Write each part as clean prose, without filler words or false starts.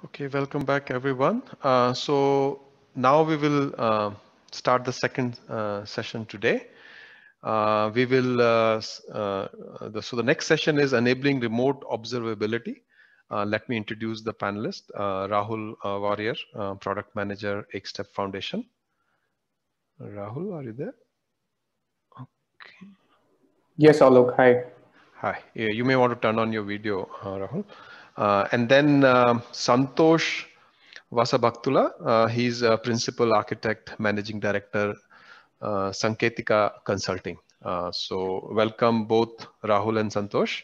Okay, welcome back everyone. So now we will start the second session today. So the next session is enabling remote observability. Let me introduce the panelist, Rahul Warrier, Product Manager, EkStep Foundation. Rahul, are you there? Okay. Yes, Alok, hi. Hi, you may want to turn on your video, Rahul. And then Santhosh Vasabhaktula, he's a Principal Architect, Managing Director, Sanketika Consulting. So welcome both Rahul and Santhosh.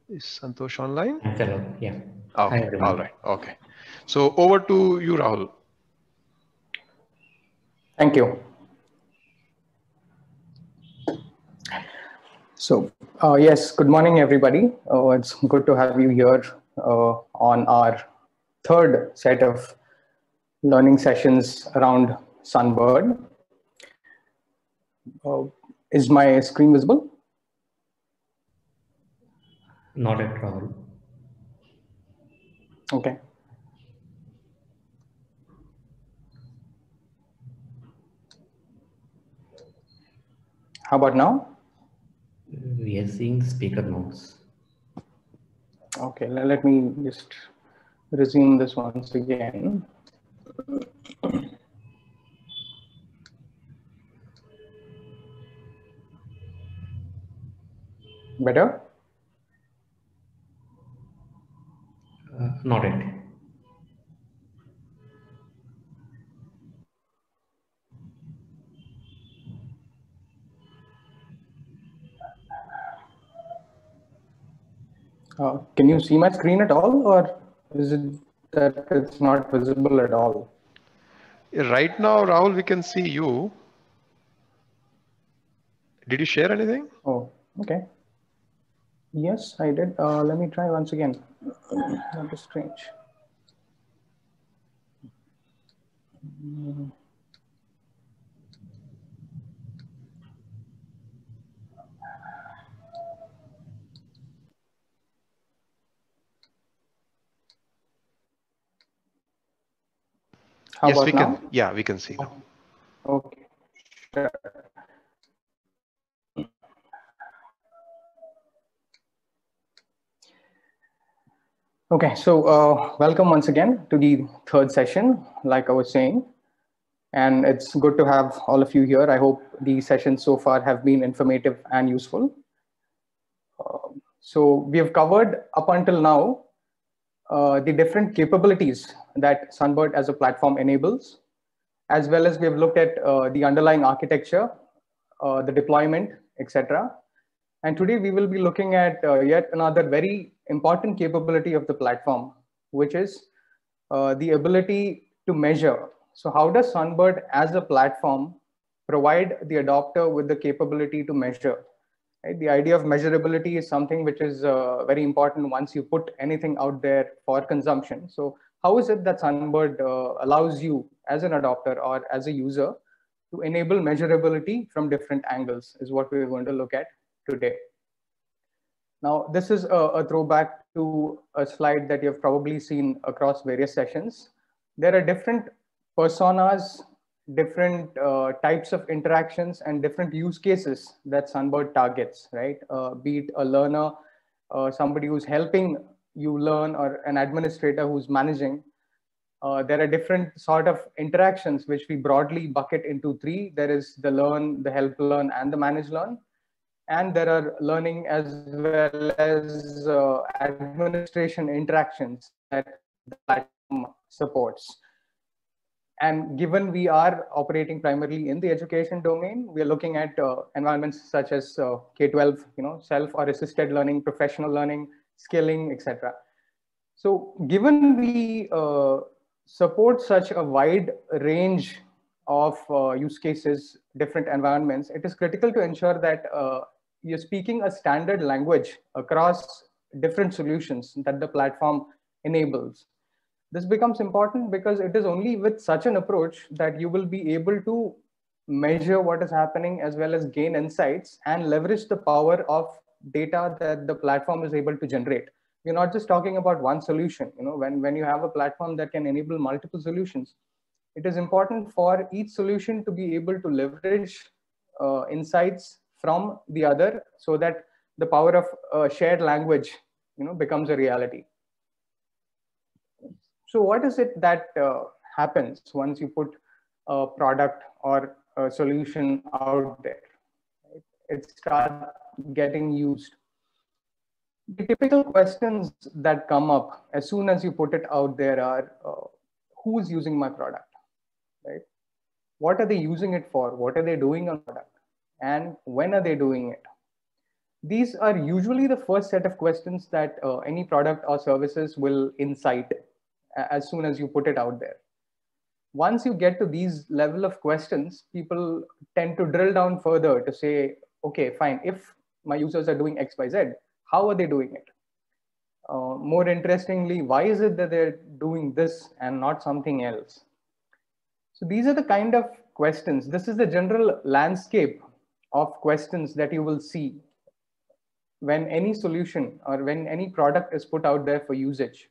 Is Santhosh online? Hello, yeah. Okay. Hi, everyone. All right, okay. So over to you, Rahul. Thank you. So, yes, good morning, everybody. It's good to have you here on our third set of learning sessions around Sunbird. Is my screen visible? Not at all. Okay. How about now? We are seeing speaker notes. Okay, let me just resume this once again. Better? Not yet. Can you see my screen at all, or is it that it's not visible at all? Right now, Rahul, we can see you. Did you share anything? Oh, okay. Yes, I did. Let me try once again. That is strange. How Yes, about we now? can. Yeah, we can see now. Okay, sure. Okay, so welcome once again to the third session, like I was saying. And it's good to have all of you here. I hope the sessions so far have been informative and useful. So we have covered up until now the different capabilities that Sunbird as a platform enables, as well as we have looked at the underlying architecture, the deployment, etc. And today we will be looking at yet another very important capability of the platform, which is the ability to measure. So how does Sunbird as a platform provide the adopter with the capability to measure? Right? The idea of measurability is something which is very important once you put anything out there for consumption. So how is it that Sunbird allows you as an adopter or as a user to enable measurability from different angles is what we're going to look at today. Now, this is a throwback to a slide that you've probably seen across various sessions. There are different personas, different types of interactions and different use cases that Sunbird targets, right? Be it a learner, somebody who's helping you learn, or an administrator who's managing. There are different sort of interactions which we broadly bucket into three. There is the learn, the help learn, and the manage learn. And there are learning as well as administration interactions that the platform supports. And given we are operating primarily in the education domain, we are looking at environments such as K-12, self or assisted learning, professional learning, skilling, etc. So given we support such a wide range of use cases, different environments, it is critical to ensure that you're speaking a standard language across different solutions that the platform enables. This becomes important because it is only with such an approach that you will be able to measure what is happening as well as gain insights and leverage the power of data that the platform is able to generate We're not just talking about one solution. When you have a platform that can enable multiple solutions, it is important for each solution to be able to leverage insights from the other, so that the power of shared language becomes a reality. So what is it that happens once you put a product or a solution out there? Right? It starts getting used. The typical questions that come up as soon as you put it out there are, who's using my product, right? What are they using it for? What are they doing on the product? And when are they doing it? These are usually the first set of questions that any product or services will incite as soon as you put it out there. Once you get to these level of questions, people tend to drill down further to say, okay, fine, if my users are doing X, Y, Z, how are they doing it? More interestingly, why is it that they're doing this and not something else? So these are the kind of questions. This is the general landscape of questions that you will see when any solution or when any product is put out there for usage.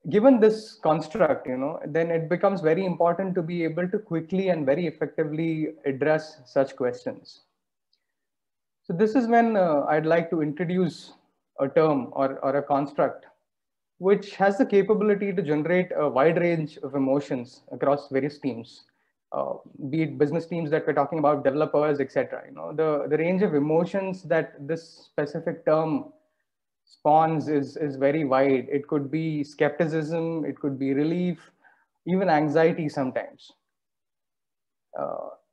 Given this construct, then it becomes very important to be able to quickly and very effectively address such questions. So this is when I'd like to introduce a term or a construct which has the capability to generate a wide range of emotions across various teams, be it business teams that we're talking about, developers, etc. The range of emotions that this specific term spawns is very wide. It could be skepticism, it could be relief, even anxiety sometimes.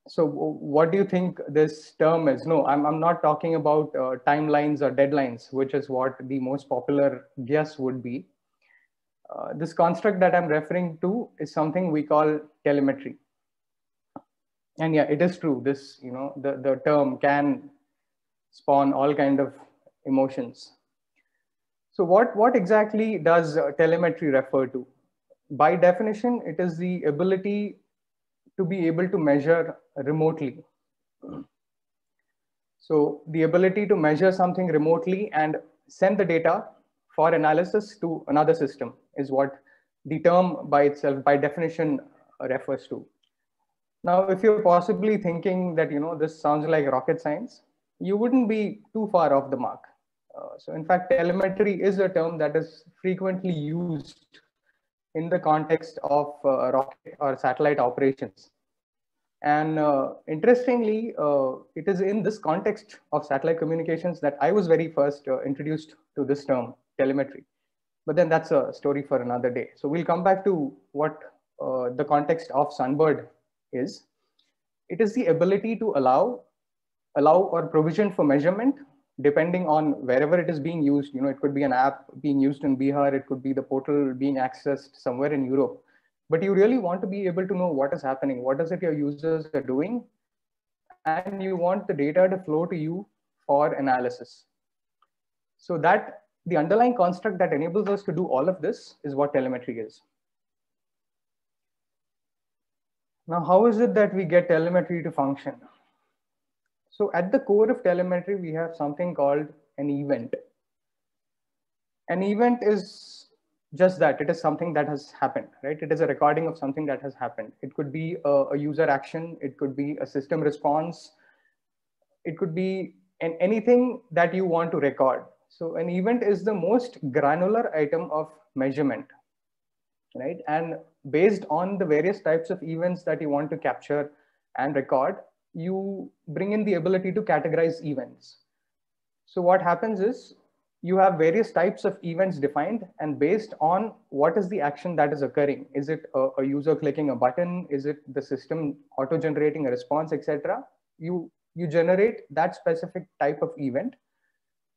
So what do you think this term is? No, I'm not talking about timelines or deadlines, which is what the most popular guess would be. This construct that I'm referring to is something we call telemetry. And yeah, it is true. This, the term can spawn all kind of emotions. So what exactly does telemetry refer to? By definition, it is the ability to be able to measure remotely. So the ability to measure something remotely and send the data for analysis to another system is what the term by itself, by definition, refers to. Now, if you're possibly thinking that, this sounds like rocket science, you wouldn't be too far off the mark. So in fact, telemetry is a term that is frequently used in the context of rocket or satellite operations. And interestingly, it is in this context of satellite communications that I was very first introduced to this term, telemetry. But then that's a story for another day. So we'll come back to what the context of Sunbird is. It is the ability to allow or provision for measurement depending on wherever it is being used. It could be an app being used in Bihar, it could be the portal being accessed somewhere in Europe. But you really want to be able to know what is happening, what is it your users are doing, and you want the data to flow to you for analysis. So that the underlying construct that enables us to do all of this is what telemetry is. Now, how is it that we get telemetry to function? So at the core of telemetry, we have something called an event. An event is just that. It is something that has happened, right? It is a recording of something that has happened. It could be a user action. It could be a system response. It could be anything that you want to record. So an event is the most granular item of measurement, right? And based on the various types of events that you want to capture and record, you bring in the ability to categorize events. So what happens is you have various types of events defined, and based on what is the action that is occurring, is it a user clicking a button, is it the system auto-generating a response, etc. You generate that specific type of event,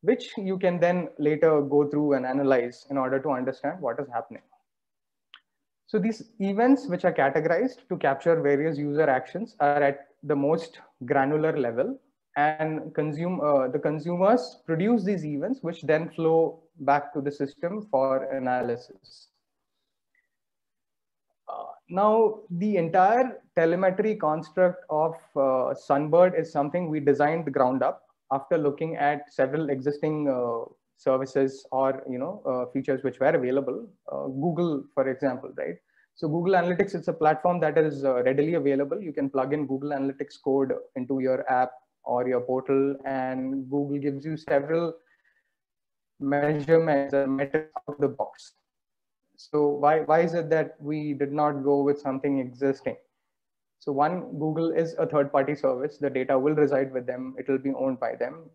which you can then later go through and analyze in order to understand what is happening. So these events, which are categorized to capture various user actions, are at the most granular level, and the consumers produce these events, which then flow back to the system for analysis. Now, the entire telemetry construct of Sunbird is something we designed the ground up after looking at several existing services or features which were available. Google, for example, right? So Google Analytics, it's a platform that is readily available. You can plug in Google Analytics code into your app or your portal, and Google gives you several measurements and metrics out of the box. So why is it that we did not go with something existing? So one, Google is a third-party service. The data will reside with them. It will be owned by them.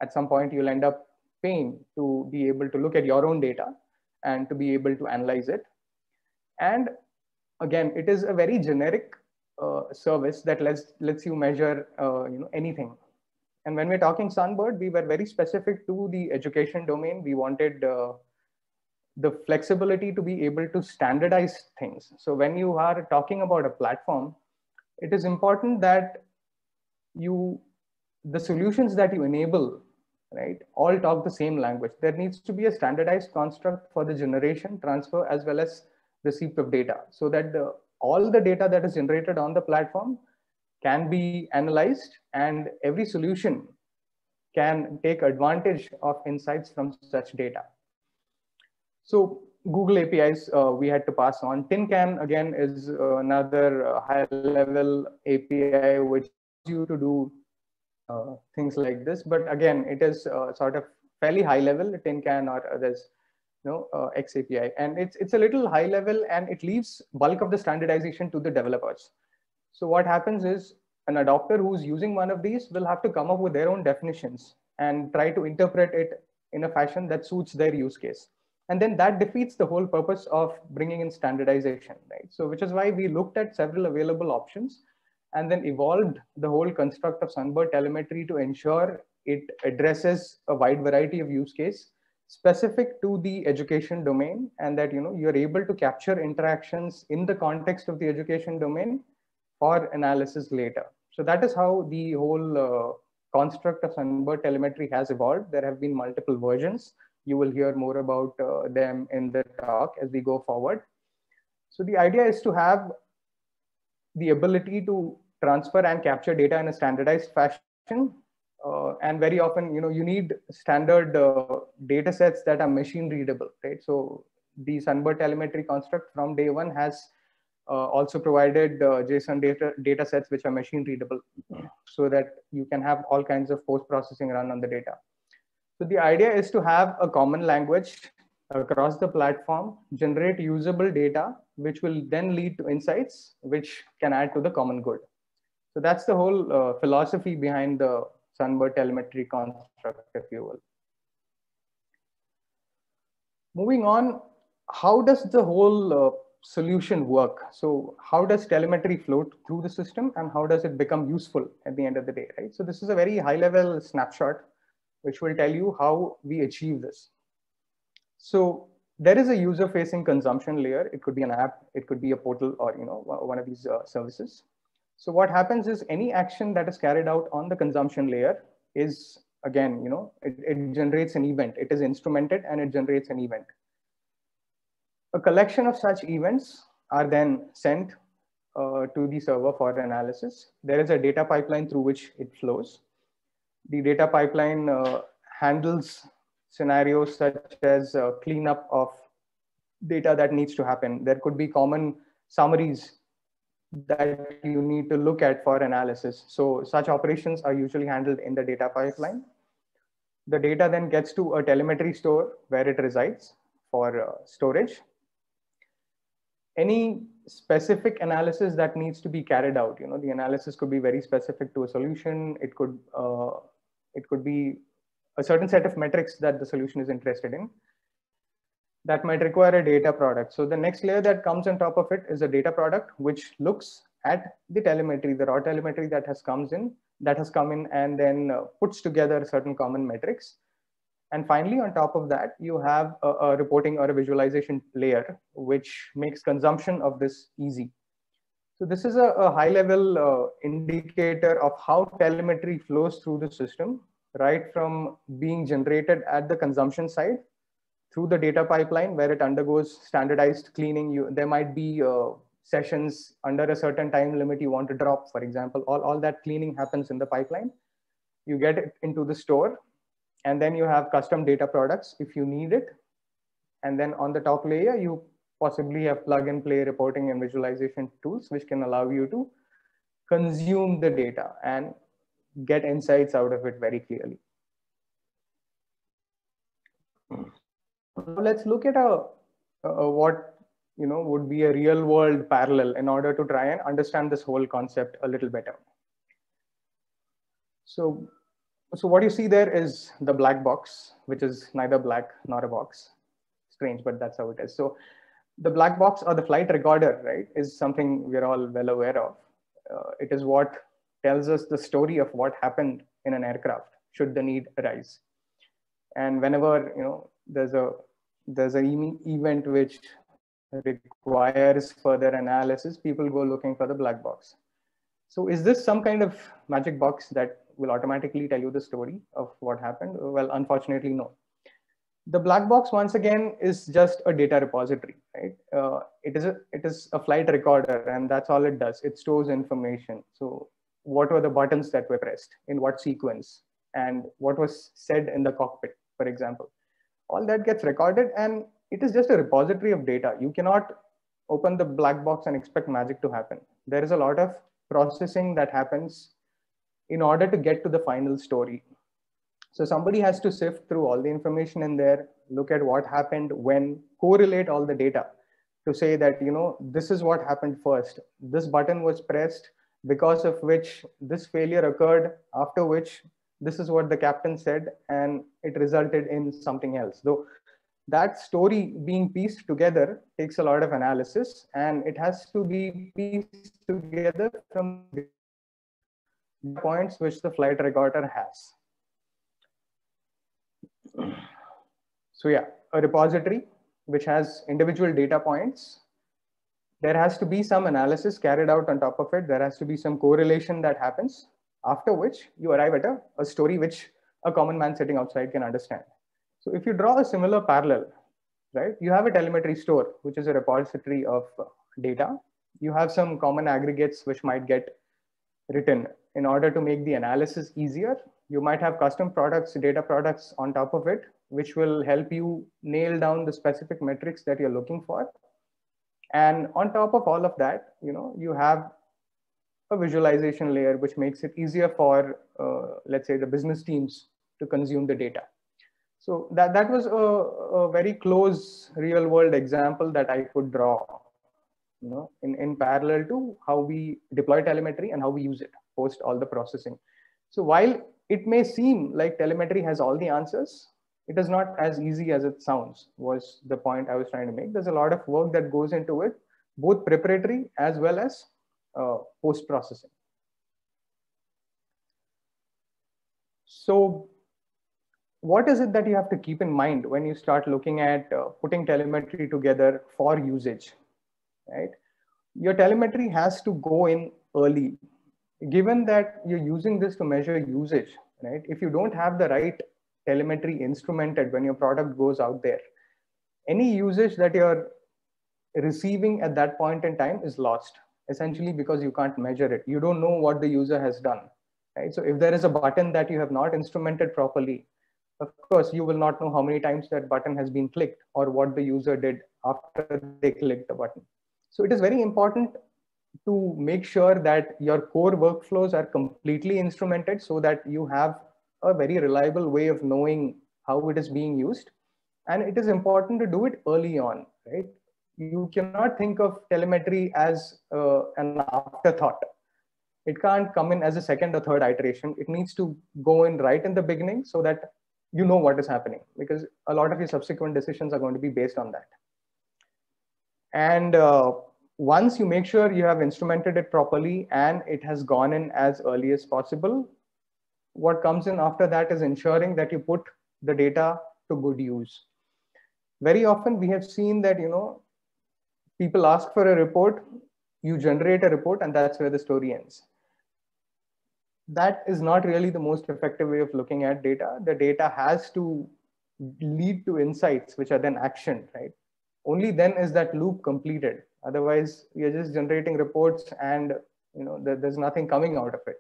At some point, you'll end up paying to be able to look at your own data and to be able to analyze it. And again, it is a very generic service that lets you measure anything. And when we're talking Sunbird, we were very specific to the education domain. We wanted the flexibility to be able to standardize things. So when you are talking about a platform, it is important that the solutions that you enable, right, all talk the same language. There needs to be a standardized construct for the generation, transfer, as well as receipt of data, so that all the data that is generated on the platform can be analyzed, and every solution can take advantage of insights from such data. So Google APIs we had to pass on. TinCan, again, is another high-level API which you to do things like this. But again, it is sort of fairly high-level, TinCan, or there's XAPI. And it's a little high-level, and it leaves bulk of the standardization to the developers. So what happens is an adopter who's using one of these will have to come up with their own definitions and try to interpret it in a fashion that suits their use case. And then that defeats the whole purpose of bringing in standardization, right? So which is why we looked at several available options and then evolved the whole construct of Sunbird telemetry to ensure it addresses a wide variety of use case specific to the education domain, and that you're able to capture interactions in the context of the education domain for analysis later. So that is how the whole construct of Sunbird telemetry has evolved. There have been multiple versions. You will hear more about them in the talk as we go forward. So the idea is to have the ability to transfer and capture data in a standardized fashion. And very often, you need standard data sets that are machine readable, right? So the Sunbird telemetry construct from day one has also provided JSON data sets which are machine readable, so that you can have all kinds of post-processing run on the data. So the idea is to have a common language across the platform, generate usable data, which will then lead to insights, which can add to the common good. So that's the whole philosophy behind the Sunbird telemetry construct, if you will. Moving on, how does the whole solution work? So how does telemetry flow through the system, and how does it become useful at the end of the day, right? So this is a very high-level snapshot which will tell you how we achieve this. So there is a user-facing consumption layer. It could be an app, it could be a portal, or one of these services. So what happens is any action that is carried out on the consumption layer is, again, it generates an event. It is instrumented and it generates an event. A collection of such events are then sent to the server for analysis. There is a data pipeline through which it flows. The data pipeline handles scenarios such as cleanup of data that needs to happen. There could be common summaries that you need to look at for analysis. So such operations are usually handled in the data pipeline. The data then gets to a telemetry store where it resides for storage. Any specific analysis that needs to be carried out, the analysis could be very specific to a solution. It could be a certain set of metrics that the solution is interested in. That might require a data product. So the next layer that comes on top of it is a data product, which looks at the telemetry, the raw telemetry that has come in, and then puts together certain common metrics. And finally, on top of that, you have a reporting or a visualization layer, which makes consumption of this easy. So this is a high-level indicator of how telemetry flows through the system, right from being generated at the consumption side, through the data pipeline where it undergoes standardized cleaning. There might be sessions under a certain time limit you want to drop, for example. All that cleaning happens in the pipeline. You get it into the store. And then you have custom data products if you need it. And then on the top layer, you possibly have plug and play reporting and visualization tools, which can allow you to consume the data and get insights out of it very clearly. Now let's look at what would be a real world parallel in order to try and understand this whole concept a little better. So what you see there is the black box, which is neither black nor a box. Strange, but that's how it is. So the black box or the flight recorder, right, is something we're all well aware of. It is what tells us the story of what happened in an aircraft should the need arise. And whenever there's an event which requires further analysis, people go looking for the black box. So is this some kind of magic box that will automatically tell you the story of what happened? Well, unfortunately, no. The black box, once again, is just a data repository, right? It is a flight recorder, and that's all it does. It stores information. So what were the buttons that were pressed, in what sequence, and what was said in the cockpit, for example. All that gets recorded, and it is just a repository of data. You cannot open the black box and expect magic to happen. There is a lot of processing that happens in order to get to the final story. So somebody has to sift through all the information in there, look at what happened when, correlate all the data to say that, this is what happened first. This button was pressed because of which this failure occurred, after which this is what the captain said, and it resulted in something else. Though that story being pieced together takes a lot of analysis, and it has to be pieced together from the points which the flight recorder has. So yeah, a repository which has individual data points. There has to be some analysis carried out on top of it. There has to be some correlation that happens, after which you arrive at a story which a common man sitting outside can understand. So if you draw a similar parallel, right, you have a telemetry store, which is a repository of data. You have some common aggregates which might get written in order to make the analysis easier. You might have custom products, data products on top of it, which will help you nail down the specific metrics that you're looking for. And on top of all of that, you have a visualization layer, which makes it easier for, let's say, the business teams to consume the data. So that was a very close real world example that I could draw, in parallel to how we deploy telemetry and how we use it post all the processing. So while it may seem like telemetry has all the answers, it is not as easy as it sounds, was the point I was trying to make. There's a lot of work that goes into it, both preparatory as well as post-processing. So what is it that you have to keep in mind when you start looking at putting telemetry together for usage, right? Your telemetry has to go in early. Given that you're using this to measure usage, right? If you don't have the right telemetry instrumented when your product goes out there, any usage that you're receiving at that point in time is lost, essentially because you can't measure it. You don't know what the user has done, right? So if there is a button that you have not instrumented properly, of course, you will not know how many times that button has been clicked or what the user did after they clicked the button. So it is very important to make sure that your core workflows are completely instrumented so that you have a very reliable way of knowing how it is being used. And it is important to do it early on, right? You cannot think of telemetry as an afterthought. It can't come in as a second or third iteration. It needs to go in right in the beginning so that you know what is happening, because a lot of your subsequent decisions are going to be based on that. And once you make sure you have instrumented it properly and it has gone in as early as possible, what comes in after that is ensuring that you put the data to good use. Very often we have seen that, people ask for a report, you generate a report, and that's where the story ends. That is not really the most effective way of looking at data. The data has to lead to insights, which are then actioned, right? Only then is that loop completed. Otherwise, you're just generating reports and there's nothing coming out of it.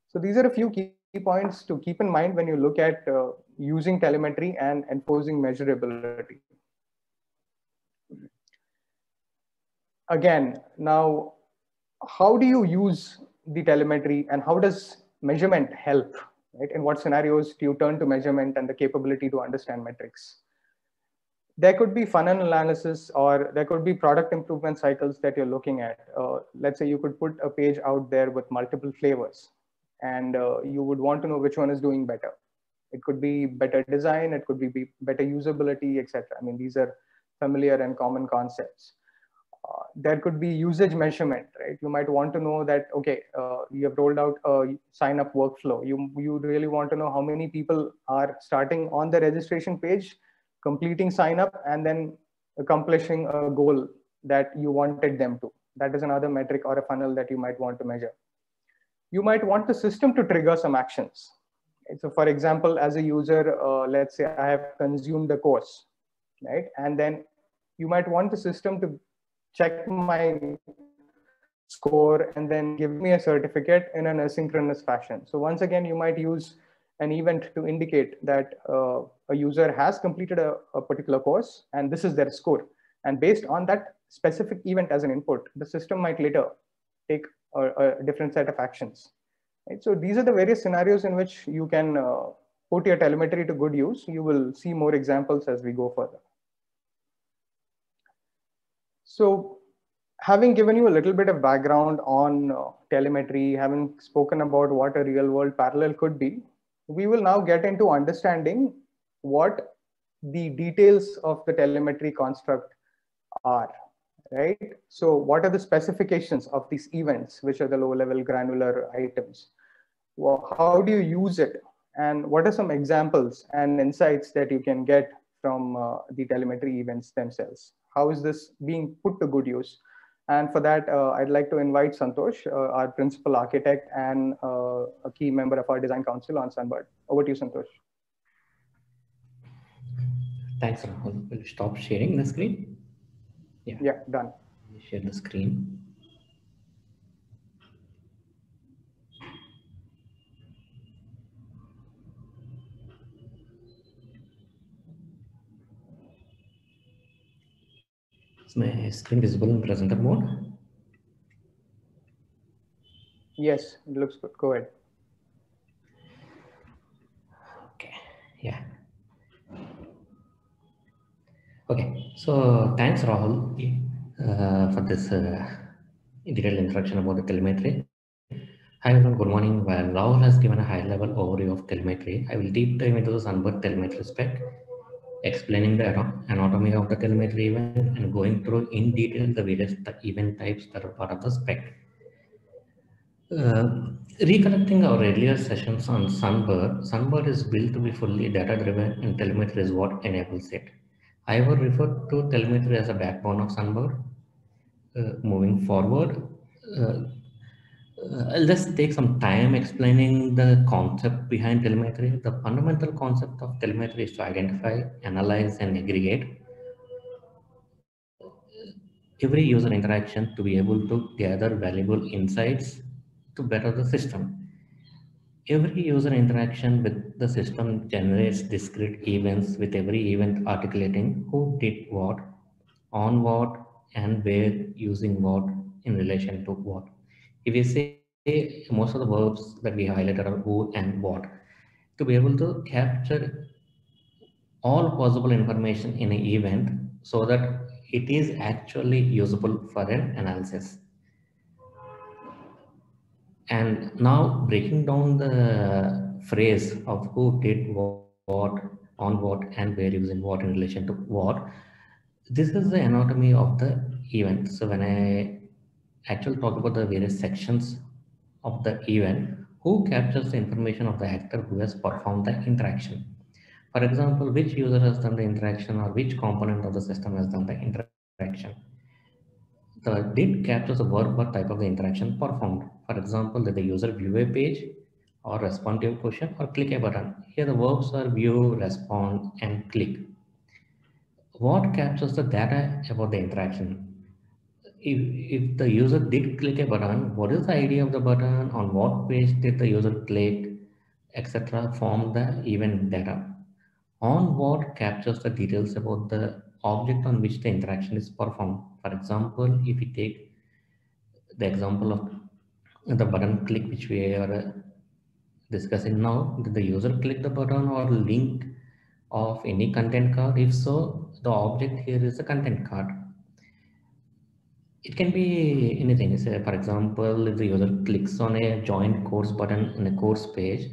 So these are a few key points to keep in mind when you look at using telemetry and enforcing measurability. Again, now, how do you use the telemetry and how does measurement help? Right? In what scenarios do you turn to measurement and the capability to understand metrics? There could be funnel analysis, or there could be product improvement cycles that you're looking at. Let's say you could put a page out there with multiple flavors, and you would want to know which one is doing better. It could be better design, it could be better usability, etc. I mean, these are familiar and common concepts. There could be usage measurement, right? You might want to know that, okay, you have rolled out a sign up workflow. You really want to know how many people are starting on the registration page, completing sign up, and then accomplishing a goal that you wanted them to. That is another metric or a funnel that you might want to measure. You might want the system to trigger some actions. So for example, as a user, let's say I have consumed the course, right? And then you might want the system to check my score and then give me a certificate in an asynchronous fashion. So once again, you might use an event to indicate that a user has completed a particular course and this is their score. And based on that specific event as an input, the system might later take a different set of actions. Right? So these are the various scenarios in which you can put your telemetry to good use. You will see more examples as we go further. So having given you a little bit of background on telemetry, having spoken about what a real world parallel could be, we will now get into understanding what the details of the telemetry construct are, right? So what are the specifications of these events, which are the low level granular items? Well, how do you use it? And what are some examples and insights that you can get from the telemetry events themselves? How is this being put to good use? And for that, I'd like to invite Santhosh, our principal architect and a key member of our design council on Sunbird. Over to you, Santhosh. Thanks, Rahul. Will you stop sharing the screen? Yeah, done. Share the screen. Is my screen visible in presenter mode? Yes, it looks good. Go ahead. Okay, yeah. Okay, so thanks, Rahul, for this detailed introduction about the telemetry. Hi everyone, good morning. While Rahul has given a high-level overview of telemetry, I will deep dive into the Sunbird telemetry spec, explaining the anatomy of the telemetry event and going through in detail the various event types that are part of the spec. Recollecting our earlier sessions on Sunbird is built to be fully data-driven and telemetry is what enables it. I will refer to telemetry as a backbone of Sunbird. Moving forward, let's take some time explaining the concept behind telemetry. The fundamental concept of telemetry is to identify, analyze, and aggregate every user interaction to be able to gather valuable insights to better the system. Every user interaction with the system generates discrete events, with every event articulating who did what, on what, and where, using what in relation to what. If we say most of the verbs that we highlighted are who and what, to be able to capture all possible information in an event so that it is actually usable for an analysis. And now breaking down the phrase of who did what, on what, and where, using what in relation to what, this is the anatomy of the event. So when I actually talk about the various sections of the event, who captures the information of the actor who has performed the interaction. For example, which user has done the interaction or which component of the system has done the interaction. The did captures the verb or type of the interaction performed. For example, did the user view a page or respond to a question or click a button? Here the verbs are view, respond, and click. What captures the data about the interaction? If the user did click a button, what is the ID of the button? On what page did the user click? etc. form the event data. Onboard captures the details about the object on which the interaction is performed. For example, if we take the example of the button click which we are discussing now, did the user click the button or link of any content card? If so, the object here is the content card. It can be anything. Say, for example, if the user clicks on a join course button in a course page,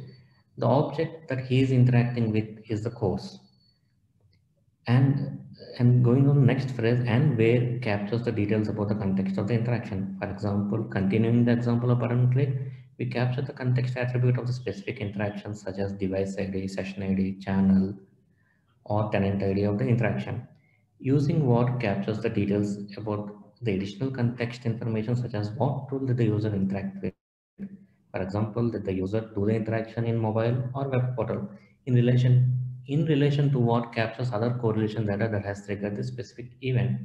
the object that he is interacting with is the course. And going on the next phrase, and where captures the details about the context of the interaction. For example, continuing the example of button click, we capture the context attribute of the specific interaction such as device ID, session ID, channel, or tenant ID of the interaction. Using what captures the details about the additional context information such as what tool did the user interact with. For example, did the user do the interaction in mobile or web portal in relation to what captures other correlation data that has triggered the specific event.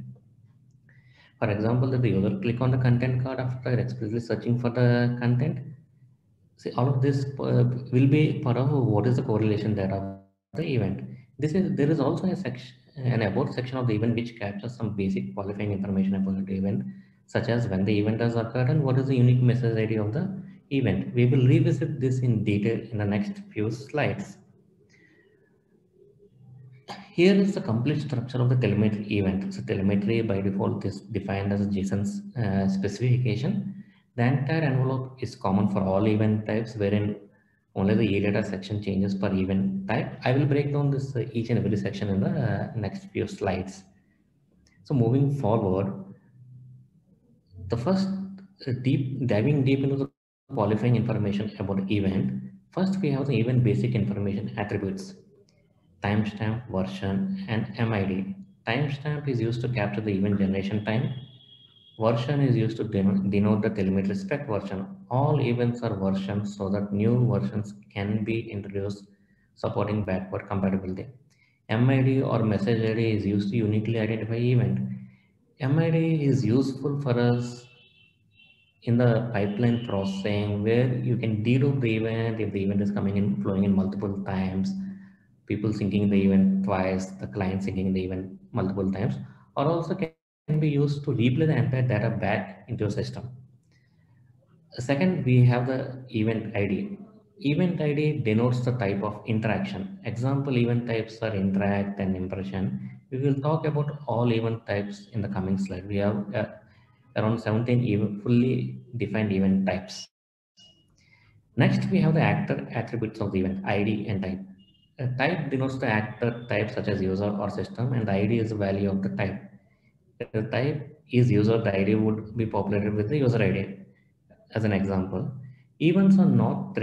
For example, did the user click on the content card after explicitly searching for the content? See, all of this will be part of what is the correlation data of the event. There is also a section, an about section of the event which captures some basic qualifying information about the event, such as when the event has occurred and what is the unique message ID of the event. We will revisit this in detail in the next few slides. Here is the complete structure of the telemetry event. So telemetry by default is defined as a JSON specification. The entire envelope is common for all event types, wherein only the data section changes per event type. I will break down this each and every section in the next few slides. So moving forward, the first diving deep into the qualifying information about event. First, we have the event basic information attributes: timestamp, version, and MID. Timestamp is used to capture the event generation time. Version is used to denote the telemetry spec version. All events are versions so that new versions can be introduced supporting backward compatibility. MID or message ID is used to uniquely identify event. MID is useful for us in the pipeline processing where you can dedupe the event if the event is coming in flowing in multiple times, people syncing the event twice, the client syncing the event multiple times, or also can be used to replay the entire data back into a system. Second, we have the event ID. Event ID denotes the type of interaction. Example event types are interact and impression. We will talk about all event types in the coming slide. We have around 17 fully defined event types. Next, we have the actor attributes of the event, ID and type. A type denotes the actor type such as user or system, and the ID is the value of the type. If the type is user, the ID would be populated with the user ID. As an example, events are not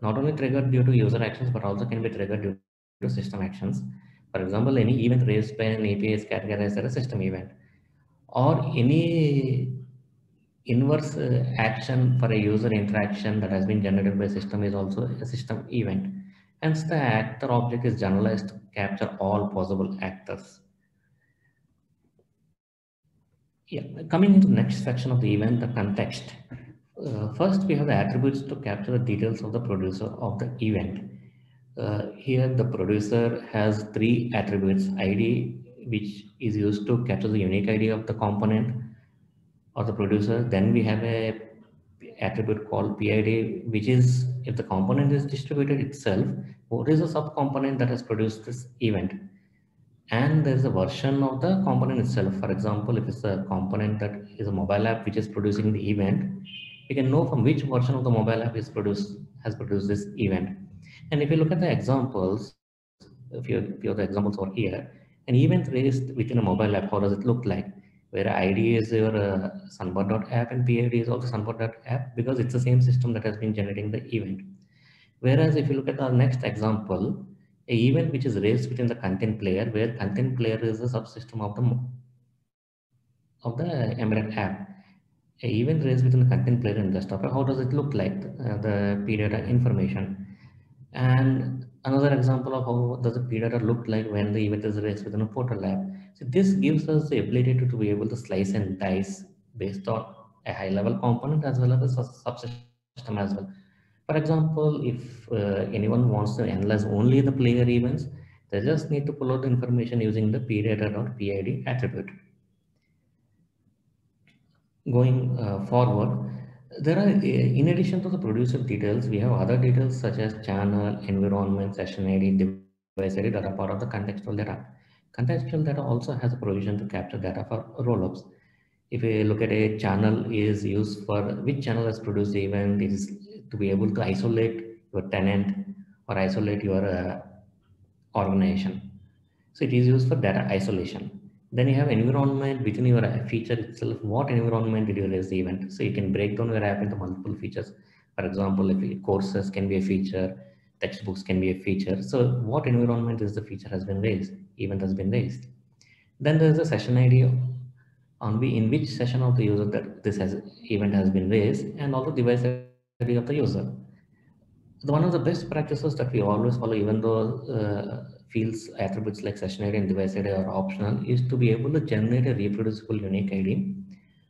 only triggered due to user actions, but also can be triggered due to system actions. For example, any event raised by an API is categorized as a system event, or any inverse action for a user interaction that has been generated by system is also a system event. Hence, the actor object is generalized to capture all possible actors. Yeah, coming into the next section of the event, the context. First, we have the attributes to capture the details of the producer of the event. Here, the producer has three attributes: ID, which is used to capture the unique ID of the component or the producer. Then we have a attribute called PID, which is if the component is distributed itself, what is the subcomponent that has produced this event? And there's a version of the component itself. For example, if it's a component that is a mobile app which is producing the event, we can know from which version of the mobile app has produced this event. And if you look at the examples, if you have the examples over here, an event raised within a mobile app, how does it look like? Where ID is your Sunbird.app and PID is also Sunbird.app, because it's the same system that has been generating the event. Whereas if you look at our next example, a event which is raised within the content player, where content player is the subsystem of the embedded app. A event raised within the content player in desktop, how does it look like, the P data information? And another example of how does the P data look like when the event is raised within a portal app. So this gives us the ability to be able to slice and dice based on a high level component as well as a subsystem as well. For example, if anyone wants to analyze only the player events, they just need to pull out the information using the pdata.pid attribute. Going forward, there are, in addition to the producer details, we have other details such as channel, environment, session ID, device ID that are part of the contextual data. Contextual data also has a provision to capture data for rollups. If you look at a channel is used for which channel has produced the event, it is to be able to isolate your tenant or isolate your organization. So it is used for data isolation. Then you have environment within your feature itself. What environment did you raise the event? So you can break down your app into multiple features. For example, if courses can be a feature, textbooks can be a feature. So what environment is the feature has been raised, event has been raised. Then there is a session ID on in which session of the user that this event has been raised, and also device ID of the user. One of the best practices that we always follow, even though fields attributes like session ID and device ID are optional, is to be able to generate a reproducible unique ID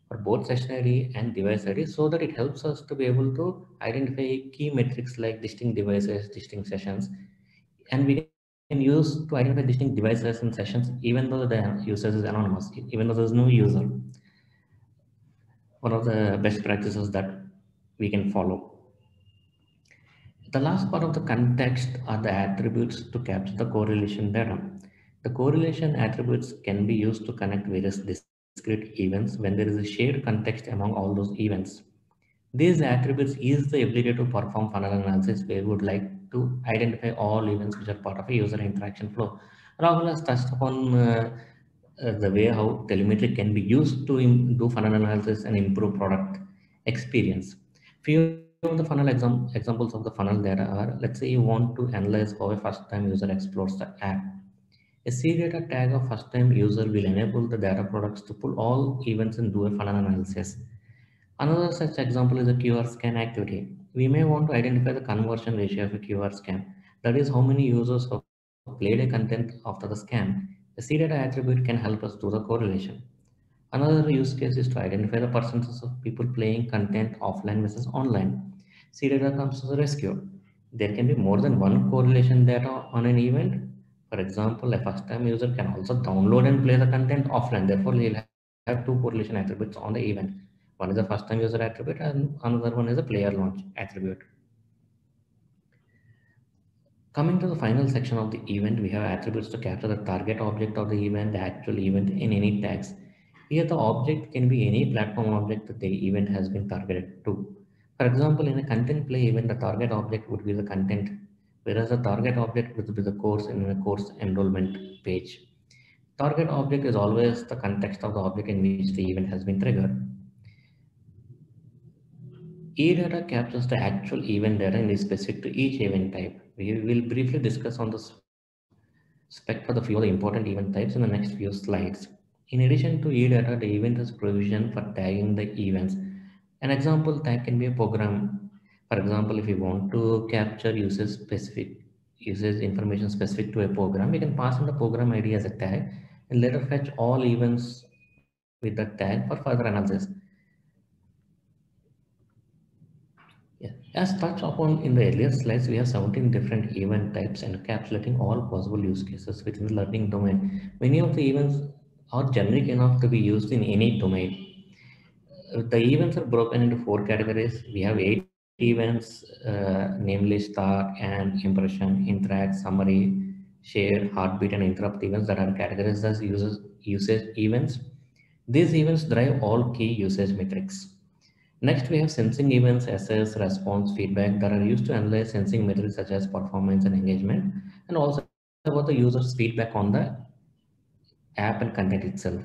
for both session ID and device ID, so that it helps us to be able to identify key metrics like distinct devices, distinct sessions, and we can use to identify distinct devices and sessions even though the user is anonymous, even though there's no user. One of the best practices that we can follow. The last part of the context are the attributes to capture the correlation data. The correlation attributes can be used to connect various discrete events when there is a shared context among all those events. These attributes is the ability to perform funnel analysis where we would like to identify all events which are part of a user interaction flow. Rahul has touched upon the way how telemetry can be used to do funnel analysis and improve product experience. Few of the funnel examples of the funnel data are, let's say you want to analyze how a first time user explores the app. A CData tag of first time user will enable the data products to pull all events and do a funnel analysis. Another such example is a QR scan activity. We may want to identify the conversion ratio of a QR scan. That is how many users have played a content after the scan. The CData attribute can help us do the correlation. Another use case is to identify the percentages of people playing content offline versus online. CData comes to the rescue. There can be more than one correlation data on an event. For example, a first-time user can also download and play the content offline. Therefore, he'll have two correlation attributes on the event. One is a first-time user attribute and another one is a player launch attribute. Coming to the final section of the event, we have attributes to capture the target object of the event, the actual event in any tags. Here the object can be any platform object that the event has been targeted to. For example, in a content play event, the target object would be the content, whereas the target object would be the course in a course enrollment page. Target object is always the context of the object in which the event has been triggered. E-data captures the actual event data and is specific to each event type. We will briefly discuss on the spec for the few of the important event types in the next few slides. In addition to e-data, the event has provision for tagging the events. An example tag can be a program. For example, if you want to capture usage information specific to a program, we can pass in the program ID as a tag and later fetch all events with the tag for further analysis. Yeah. As touched upon in the earlier slides, we have 17 different event types encapsulating all possible use cases within the learning domain. Many of the events are generic enough to be used in any domain. The events are broken into 4 categories. We have 8 events, namely start and impression, interact, summary, share, heartbeat, and interrupt events that are categorized as usage events. These events drive all key usage metrics. Next, we have sensing events, assess, response, feedback that are used to analyze sensing metrics such as performance and engagement, and also about the user's feedback on the app and content itself.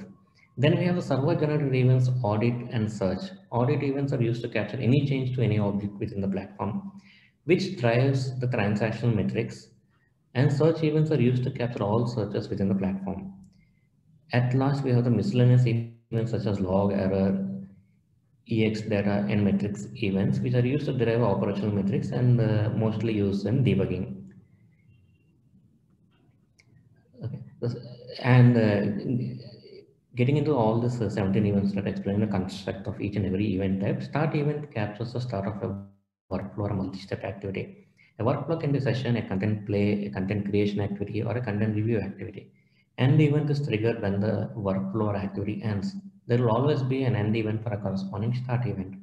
Then we have the server-generated events, audit, and search. Audit events are used to capture any change to any object within the platform, which drives the transactional metrics, and search events are used to capture all searches within the platform. At last, we have the miscellaneous events such as log, error, EkSdata, and metrics events, which are used to derive operational metrics and mostly used in debugging. Okay. And getting into all this 17 events that explain the construct of each and every event type, start event captures the start of a workflow. workflow or a multi-step activity. A workflow can be a session, a content play, a content creation activity, or a content review activity. End event is triggered when the workflow or activity ends. There will always be an end event for a corresponding start event.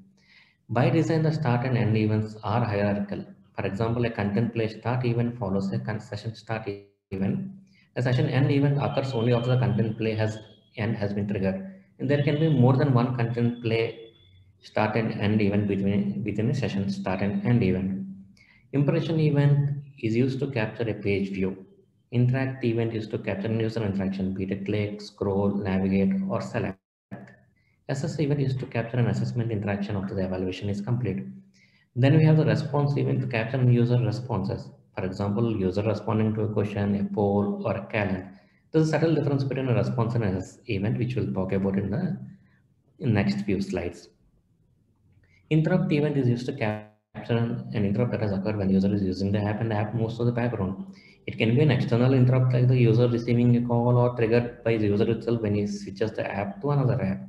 By design, the start and end events are hierarchical. For example, a content play start event follows a session start event. A session end event occurs only after the content play has been triggered. And there can be more than one content play start and end event within a session start and end event. Impression event is used to capture a page view. Interact event is to capture user interaction, be it a click, scroll, navigate, or select. Assess event is to capture an assessment interaction after the evaluation is complete. Then we have the response event to capture user responses. For example, user responding to a question, a poll, or a calendar. There's a subtle difference between a response and an assess event, which we'll talk about in the next few slides. Interrupt event is used to capture an interrupt that has occurred when the user is using the app and the app moves to the background. It can be an external interrupt like the user receiving a call or triggered by the user itself when he switches the app to another app.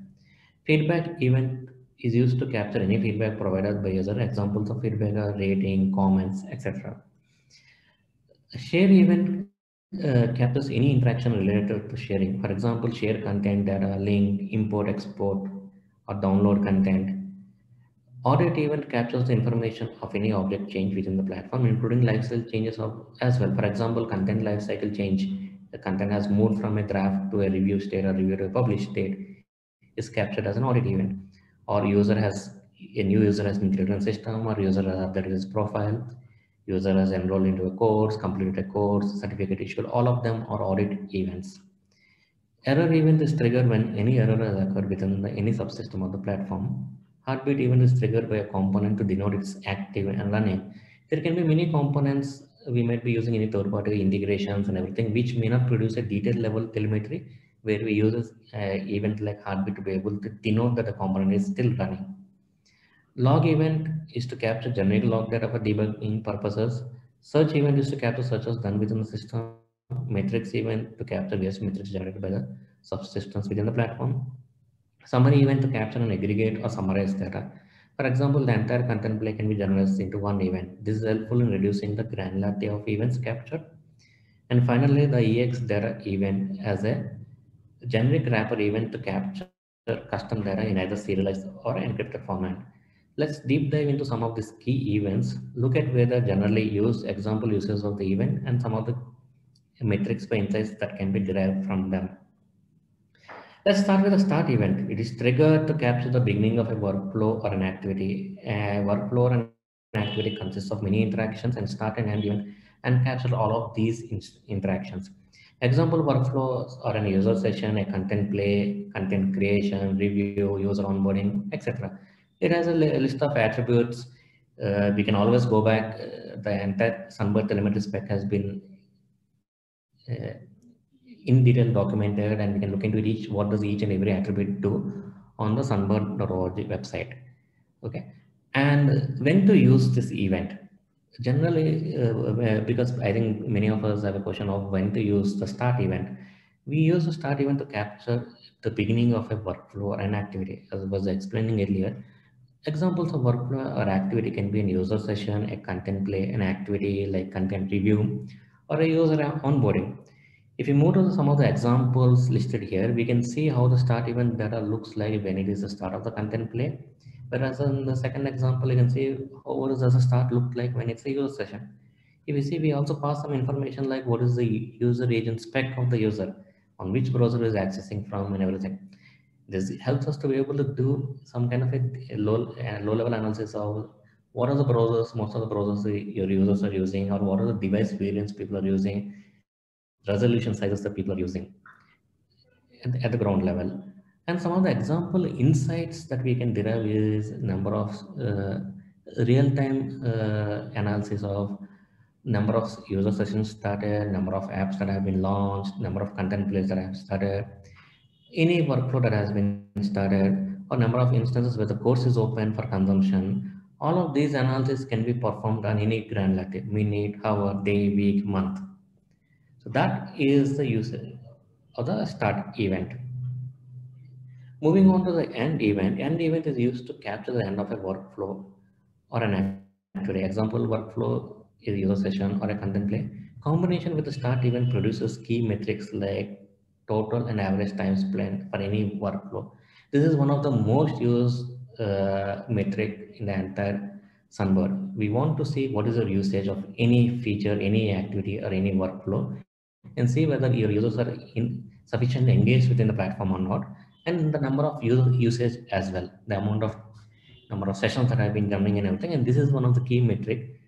Feedback event is used to capture any feedback provided by user. Examples of feedback are rating, comments, etc. Share event captures any interaction related to sharing. For example, share content, data, link, import, export, or download content. Audit event captures the information of any object change within the platform, including lifecycle changes as well. For example, content lifecycle change. The content has moved from a draft to a review state or review to a published state is captured as an audit event. Or a new user has been created in system, or user has updated his profile, user has enrolled into a course, completed a course, certificate issued. All of them are audit events. Error event is triggered when any error has occurred within any subsystem of the platform. Heartbeat event is triggered by a component to denote it's active and running. There can be many components. We might be using any third-party integrations and everything, which may not produce a detailed level telemetry, where we use event like heartbeat to be able to denote that the component is still running. Log event is to capture generic log data for debugging purposes. Search event is to capture searches done within the system. Metrics event to capture various metrics generated by the subsystems within the platform. Summary event to capture and aggregate or summarize data. For example, the entire content play can be generalized into one event. This is helpful in reducing the granularity of events captured. And finally, the EkSdata event as a generic wrapper event to capture custom data in either serialized or encrypted format. Let's deep dive into some of these key events, look at where they're generally used, example uses of the event, and some of the metrics for insights that can be derived from them. Let's start with the start event. It is triggered to capture the beginning of a workflow or an activity. A workflow or an activity consists of many interactions and start and end event and capture all of these interactions. Example workflows are an user session, a content play, content creation, review, user onboarding, etc. It has a list of attributes. We can always go back. The entire Sunbird telemetry spec has been in detail documented, and we can look into what does each and every attribute do on the sunbird.org website. Okay, and when to use this event? Generally, because I think many of us have a question of when to use the start event. We use the start event to capture the beginning of a workflow or an activity, as I was explaining earlier. Examples of workflow or activity can be a user session, a content play, an activity like content review, or a user onboarding. If you move to some of the examples listed here, we can see how the start event data looks like when it is the start of the content play. Whereas in the second example, you can see how does the start look like when it's a user session. If you see, we also pass some information like what is the user agent spec of the user, on which browser is accessing from, and everything. This helps us to be able to do some kind of a low level analysis of what are the browsers, most of the browsers your users are using, or what are the device variants people are using, resolution sizes that people are using at the ground level. And some of the example insights that we can derive is number of real-time analysis of number of user sessions started, number of apps that have been launched, number of content plays that have started, any workflow that has been started, or number of instances where the course is open for consumption. All of these analysis can be performed on any granularity, minute, hour, day, week, month. So that is the user of the start event. Moving on to the end event is used to capture the end of a workflow or an activity. activity. Example workflow is user session or a content play. Combination with the start event produces key metrics like total and average time spent for any workflow. This is one of the most used metric in the entire Sunbird. We want to see what is the usage of any feature, any activity, or any workflow, and see whether your users are sufficiently engaged within the platform or not, and the number of user usage as well, the amount of number of sessions that have been running and everything. And this is one of the key metric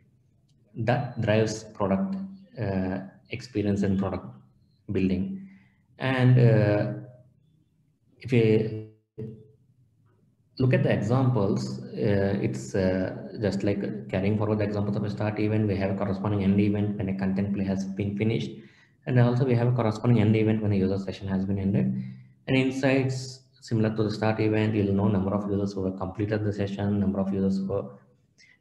that drives product experience and product building. And if you look at the examples, it's just like carrying forward the examples of a start event. We have a corresponding end event when a content play has been finished, and also we have a corresponding end event when a user session has been ended. And insights similar to the start event, you'll know number of users who have completed the session, number of users who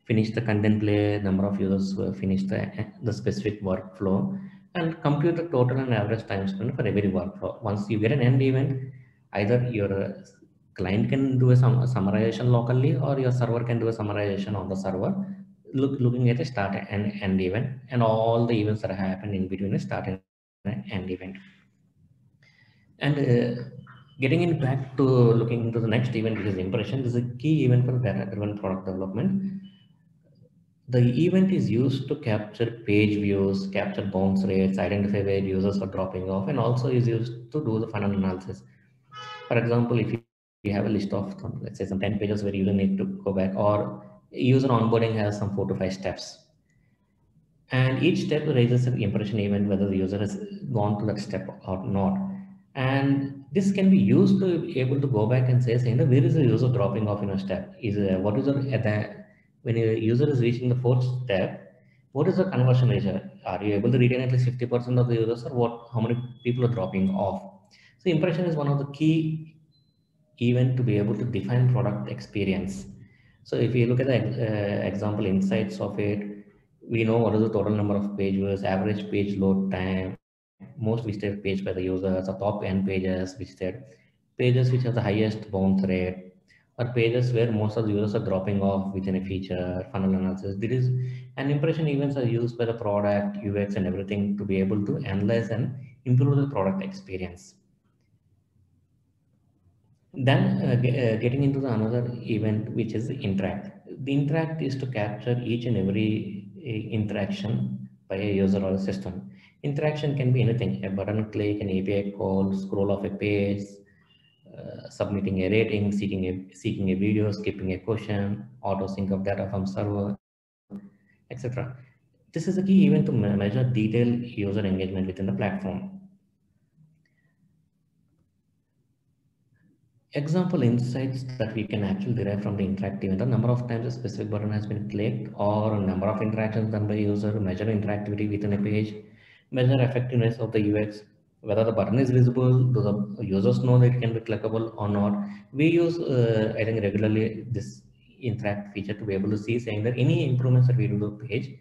finish the content play, number of users who have finished the specific workflow, and compute the total and average time spent for every workflow. Once you get an end event, either your client can do a summarization locally, or your server can do a summarization on the server, looking at a start and end event and all the events that happen in between a start and end event. And getting in back to looking into the next event, which is impression. This is a key event for data-driven product development. The event is used to capture page views, capture bounce rates, identify where users are dropping off, and also is used to do the funnel analysis. For example, if you have a list of, let's say, some 10 pages where you need to go back, or user onboarding has some 4 to 5 steps. And each step raises an impression event whether the user has gone to that step or not. And this can be used to be able to go back and say, where is the user dropping off in a step? What is when a user is reaching the 4th step, what is the conversion ratio? Are you able to retain at least 50% of the users, or how many people are dropping off? So impression is one of the key event to be able to define product experience. So if you look at the example insights of it, we know what is the total number of page views, average page load time, most visited page by the users, the top N pages visited, pages which have the highest bounce rate, or pages where most of the users are dropping off within a feature, funnel analysis. There is an impression events are used by the product, UX and everything to be able to analyze and improve the product experience. Then getting into the another event, which is interact. The interact is to capture each and every interaction by a user or a system. Interaction can be anything: a button click, an API call, scroll of a page, submitting a rating, seeking a video, skipping a question, auto sync of data from server, etc. This is a key event to measure detailed user engagement within the platform. Example insights that we can actually derive from the interactive event: the number of times a specific button has been clicked, or number of interactions done by user, measure interactivity within a page, measure effectiveness of the UX, whether the button is visible, do the users know that it can be clickable or not. We use, I think, regularly this interact feature to be able to see, saying that any improvements that we do to the page,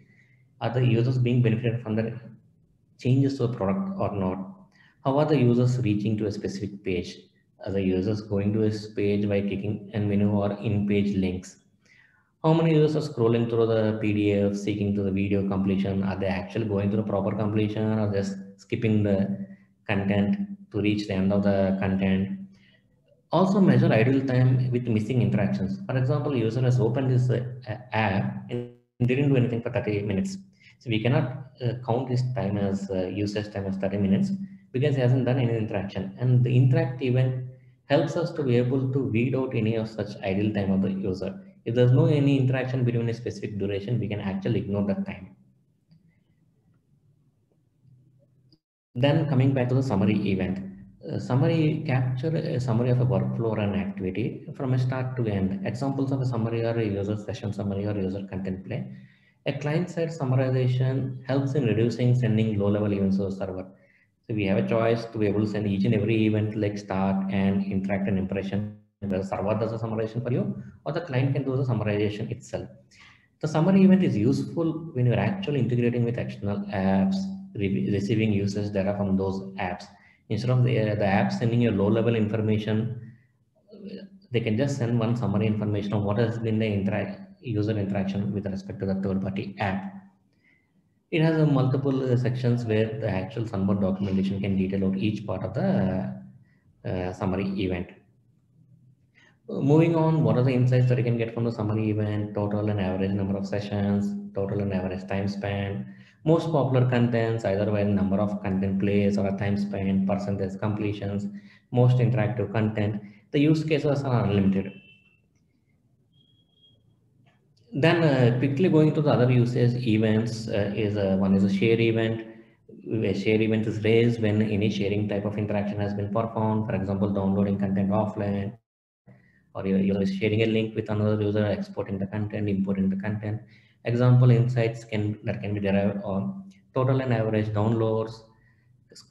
are the users being benefited from the changes to the product or not? How are the users reaching to a specific page? Are the users going to this page by clicking a menu or in-page links? How many users are scrolling through the PDF, seeking to the video completion? Are they actually going to the proper completion, or just skipping the content to reach the end of the content? Also measure idle time with missing interactions. For example, user has opened this app and didn't do anything for 30 minutes. So we cannot count his time as usage time as 30 minutes because he hasn't done any interaction. And the interact event helps us to be able to weed out any of such idle time of the user. If there's no any interaction between a specific duration, we can actually ignore that time. Then coming back to the summary event. Summary capture a summary of a workflow or an activity from a start to end. Examples of a summary are a user session summary or user content play. A client-side summarization helps in reducing sending low-level events to the server. So we have a choice to be able to send each and every event like start and interact and impression. The server does the summarization for you, or the client can do the summarization itself. The summary event is useful when you're actually integrating with external apps, receiving users data from those apps. Instead of the app sending you low-level information, they can just send one summary information of what has been the user interaction with respect to the third-party app. It has multiple sections where the actual Sunbird documentation can detail out each part of the summary event. Moving on, what are the insights that you can get from the summary event? Total and average number of sessions, total and average time spent, most popular contents, either by number of content plays or a time spent, percentage completions, most interactive content. The use cases are unlimited. Then quickly going to the other usage events is one is a share event. A share event is raised when any sharing type of interaction has been performed. For example, downloading content offline, or your user is sharing a link with another user, exporting the content, importing the content. Example insights that can be derived on total and average downloads,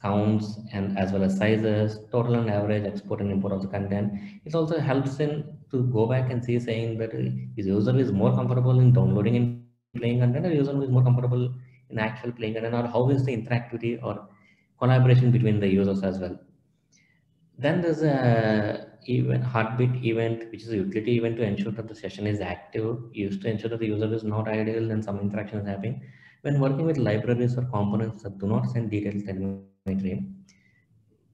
counts, and as well as sizes, total and average export and import of the content. It also helps in to go back and see saying that his user is more comfortable in downloading and playing content, or user is more comfortable in actual playing content, or how is the interactivity or collaboration between the users as well. Then there's a event heartbeat event, which is a utility event to ensure that the session is active, used to ensure that the user is not idle and some interaction is happening. When working with libraries or components that do not send detailed telemetry,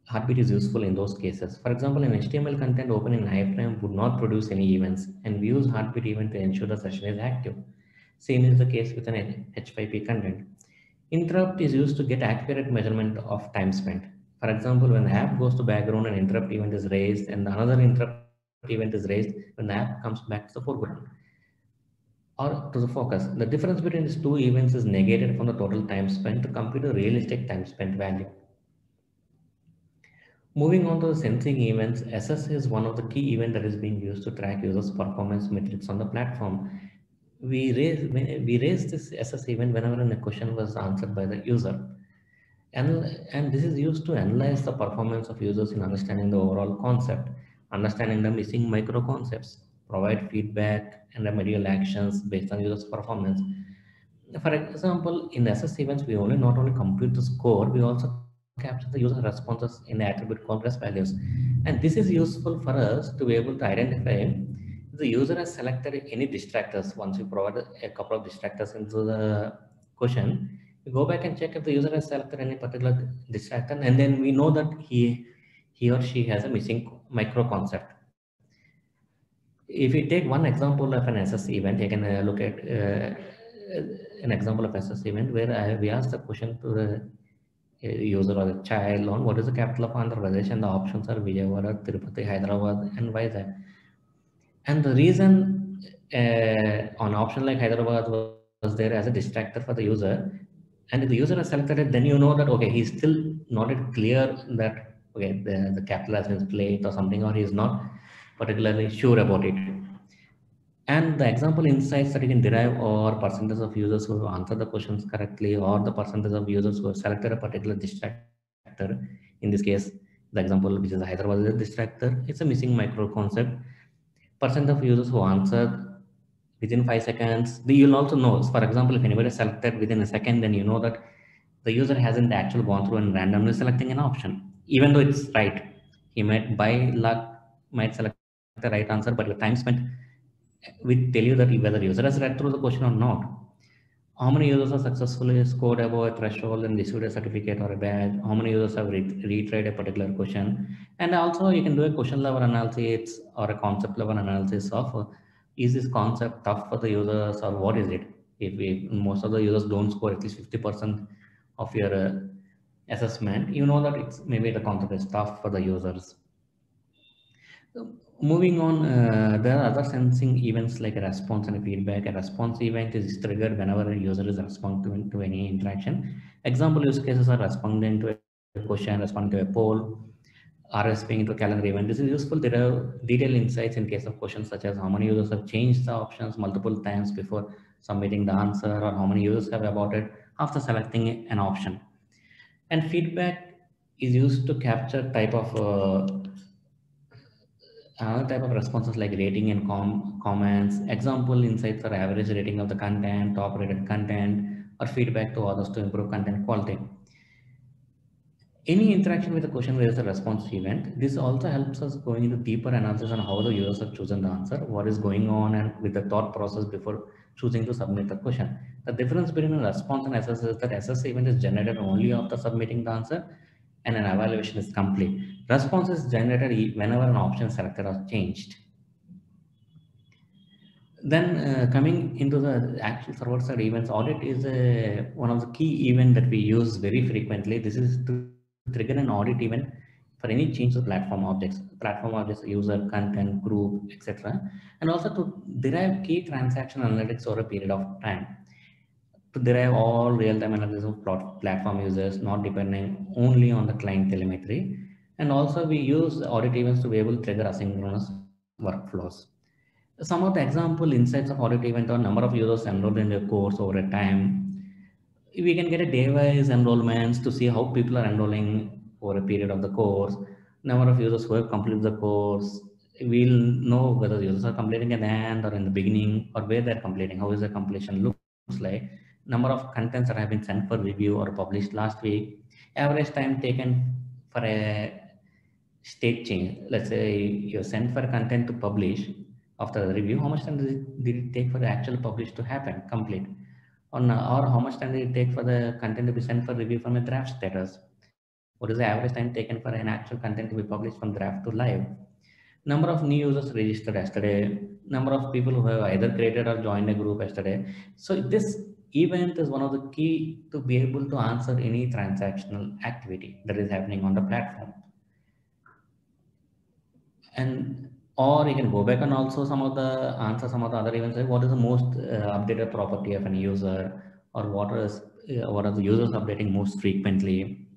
heartbeat is useful in those cases. For example, an HTML content open in iframe would not produce any events, and we use heartbeat event to ensure the session is active. Same is the case with an H5P content. Interrupt is used to get accurate measurement of time spent. For example, when the app goes to background, an interrupt event is raised, and another interrupt event is raised when the app comes back to the foreground or to the focus. The difference between these two events is negated from the total time spent to compute a realistic time spent value. Moving on to the sensing events, SS is one of the key events that is being used to track users' performance metrics on the platform. We raise this SS event whenever a question was answered by the user. And this is used to analyze the performance of users in understanding the overall concept, understanding the missing micro concepts, provide feedback and remedial actions based on users' performance. For example, in SS events, we not only compute the score, we also capture the user responses in the attribute called rest values. And this is useful for us to be able to identify if the user has selected any distractors. Once we provide a couple of distractors into the question, we go back and check if the user has selected any particular distractor, and then we know that he or she has a missing micro concept. If we take one example of an SS event, you can look at an example of SS event where we ask the question to the user or the child on what is the capital of Andhra Pradesh, and the options are Vijayawada, Tirupati, Hyderabad, and Vizag. And the reason on option like Hyderabad was there as a distractor for the user, and if the user has selected it, then you know that okay, he's still not clear that okay the capital has been split or something, or he's not particularly sure about it. And the example insights that you can derive are percentage of users who have answered the questions correctly, or the percentage of users who have selected a particular distractor. In this case, the example which is Hyderabad is a distractor, it's a missing micro concept. Percent of users who answered within 5 seconds, you'll also know. For example, if anybody is selected within a second, then you know that the user hasn't actually gone through and randomly selecting an option, even though it's right. He might, by luck, might select the right answer, but your time spent will tell you that whether user has read through the question or not. How many users have successfully scored above a threshold and received a certificate or a badge? How many users have retried a particular question? And also you can do a question level analysis or a concept level analysis of is this concept tough for the users or what is it? If most of the users don't score at least 50% of your assessment, you know that it's maybe the concept is tough for the users. Moving on, there are other sensing events like a response and a feedback. A response event is triggered whenever a user is responding to any interaction. Example use cases are responding to a question, responding to a poll, RSVPing into a calendar event. This is useful to derive detailed insights in case of questions such as how many users have changed the options multiple times before submitting the answer, or how many users have aborted after selecting an option. And feedback is used to capture type of another type of responses like rating and comments. Example insights are average rating of the content, top rated content, or feedback to others to improve content quality. Any interaction with the question raises a response event. This also helps us going into deeper analysis on how the users have chosen the answer, what is going on, and with the thought process before choosing to submit the question. The difference between a response and SS is that SS event is generated only after submitting the answer and an evaluation is complete. Response is generated whenever an option selected or changed. Then coming into the actual server-side events, audit is one of the key events that we use very frequently. This is to trigger an audit event for any change to platform objects, user, content, group, etc. And also to derive key transaction analytics over a period of time. To derive all real-time analysis of platform users, not depending only on the client telemetry. And also we use audit events to be able to trigger asynchronous workflows. Some of the example insights of audit event are number of users enrolled in a course over a time. We can get a day-wise enrollments to see how people are enrolling over a period of the course. Number of users who have completed the course. We'll know whether users are completing at the end or in the beginning or where they're completing, how is the completion looks like. Number of contents that have been sent for review or published last week. Average time taken for a state change. Let's say you sent for content to publish after the review, how much time did it take for the actual publish to happen, complete? Or how much time did it take for the content to be sent for review from a draft status? What is the average time taken for an actual content to be published from draft to live? Number of new users registered yesterday, number of people who have either created or joined a group yesterday. So this event is one of the key to be able to answer any transactional activity that is happening on the platform. And or you can go back and also some of the answer some of the other events, like what is the most updated property of an user, or what are the users updating most frequently.